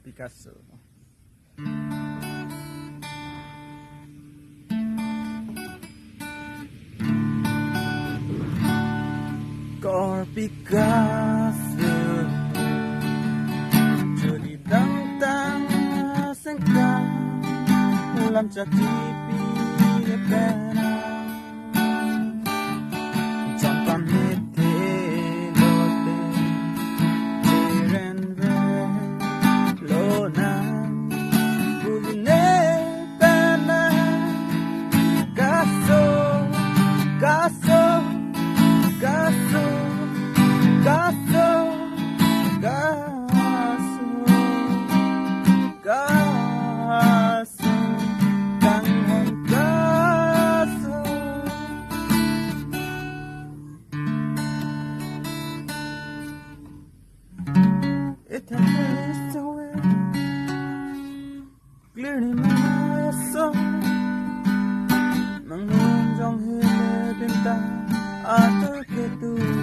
Picasso. Cor Picasso chưa đi đăng tăng sinh ca làm cho tivi đẹp đẽ chẳng còn hết thế lối ren về lô na vui nè pena Picasso Picasso Picasso Picasso Picasso Tangan Picasso It has away clearly my soul Mang hương trong hơi bên ta Arthur Ketu